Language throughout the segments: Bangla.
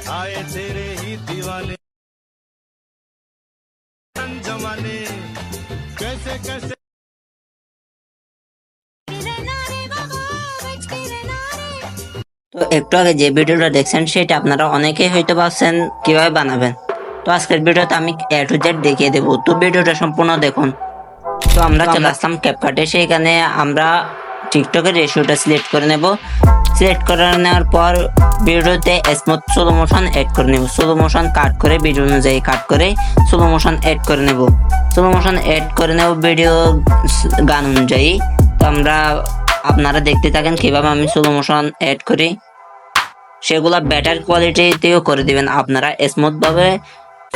आए तेरे ही दीवाने जमाने कैसे कैसे। তো একটু আগে যে ভিডিওটা দেখছেন সেটা আপনারা অনেকেই হয়তো ভাবছেন কিভাবে বানাবেন। তো আজকের ভিডিওতে আমি A to Z দেখিয়ে দেবো, তো ভিডিওটা সম্পূর্ণ দেখুন। তো আমরা চলে আসলাম ক্যাপকাটে, সেখানে আমরা টিকটকের রেশিওটা সিলেক্ট করে নেব। সিলেক্ট করে নেওয়ার পর ভিডিওতে স্মুথ স্লো মোশন অ্যাড করে নেব। স্লো মোশন কাট করে ভিডিও অনুযায়ী কাট করে স্লো মোশন অ্যাড করে নেব। স্লো মোশন অ্যাড করে নেব ভিডিও গান অনুযায়ী। তো আপনারা দেখতে থাকেন কিভাবে আমি স্লো মোশন অ্যাড করি। সেগুলা বেটার কোয়ালিটিতেও করে দিবেন আপনারা, স্মুথ ভাবে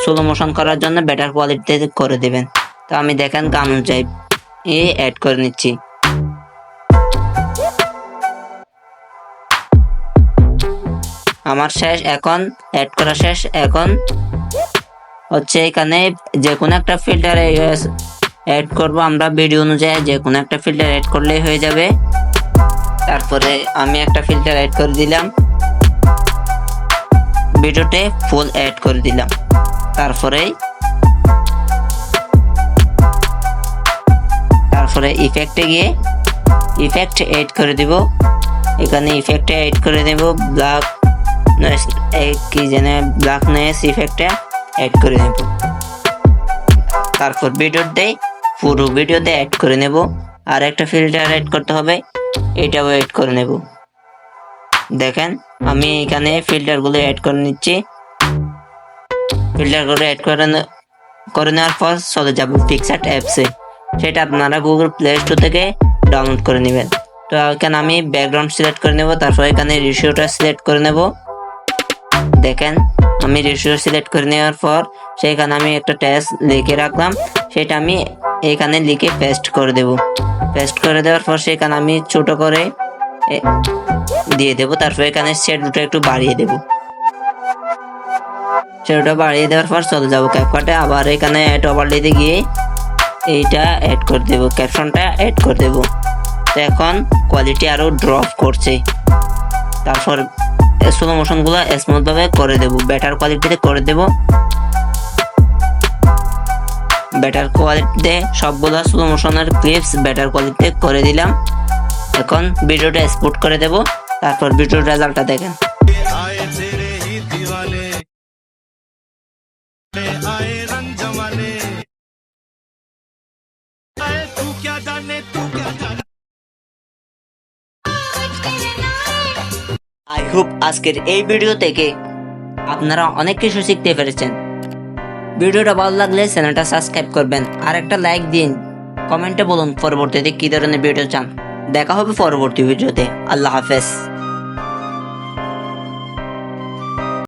স্লো মোশন করার জন্য বেটার কোয়ালিটিতে করে দিবেন। তো আমি দেখেন গান অনুযায়ী অ্যাড করে নিচ্ছি। আমার শেষ, এখন অ্যাড করা শেষ। এখন হচ্ছে এখানে যে কোনো একটা ফিল্টার অ্যাড করব আমরা, ভিডিও অনুযায়ী যে কোনো একটা ফিল্টার অ্যাড করলেই হয়ে যাবে। তারপরে আমি একটা ফিল্টার অ্যাড করে দিলাম, ভিডিওতে ফুল অ্যাড করে দিলাম। তারপরে ইফেক্টে গিয়ে ইফেক্ট অ্যাড করে দিব। এখানে ইফেক্টে অ্যাড করে দেব ব্ল্যাক নয়েস, কি জানে ব্ল্যাক নয়েস ইফেক্টটা অ্যাড করে নেব। তারপর ভিডিওতে পুরো ভিডিওতে অ্যাড করে নেব। আর একটা ফিল্টার অ্যাড করতে হবে, এটাও অ্যাড করে নেব। দেখেন আমি এখানে ফিল্টারগুলো অ্যাড করে নিচ্ছি। ফিল্টারগুলো অ্যাড করে নেওয়ার পর চলে যাব পিকচার অ্যাপসে। সেটা আপনারা গুগল প্লে স্টোর থেকে ডাউনলোড করে নেবেন। তো এখানে আমি ব্যাকগ্রাউন্ড সিলেক্ট করে নেব। তারপর এখানে রেশিওটা সিলেক্ট করে নেব। দেখেন আমি রেশিও সিলেক্ট করে নেওয়ার পর সেখানে আমি একটা ট্যাগ লিখে রাখলাম, সেটা আমি এখানে লিখে পেস্ট করে দেব। পেস্ট করে দেওয়ার পর সেখানে আমি ছোট করে দিয়ে দেব। তারপর এখানে শ্যাডোটা একটু বাড়িয়ে দেব। শ্যাডোটা বাড়িয়ে দেওয়ার পর চলে যাব ক্যাপকাটে। আবার এখানে অ্যাড ওভারলেতে গিয়ে এইটা অ্যাড করে দেব, ক্যাপশনটা অ্যাড করে দেব। তো এখন কোয়ালিটি আরো ড্রপ করছে। তারপর স্লো মোশনগুলো স্মুথ ভাবে করে দেব, বেটার কোয়ালিটিতে করে দেব। বেটার কোয়ালিটিতে সবগুলো স্লো মোশনের ক্লিপস বেটার কোয়ালিটিতে করে দিলাম। এখন ভিডিওটা এক্সপোর্ট করে দেব। তারপর ভিডিওর রেজাল্টটা দেখেন। आए तेरे ही दीवाने आए रंग जमाने आए तू क्या जाने तू क्या जाने। আই হোপ আজকের এই ভিডিও থেকে আপনারা অনেক কিছু শিখতে পেরেছেন। ভিডিওটা ভালো লাগলে চ্যানেলটা সাবস্ক্রাইব করবেন, আর একটা লাইক দিন। কমেন্টে বলুন পরবর্তীতে কি ধরনের ভিডিও চান। দেখা হবে পরবর্তী ভিডিওতে। আল্লাহ হাফেজ।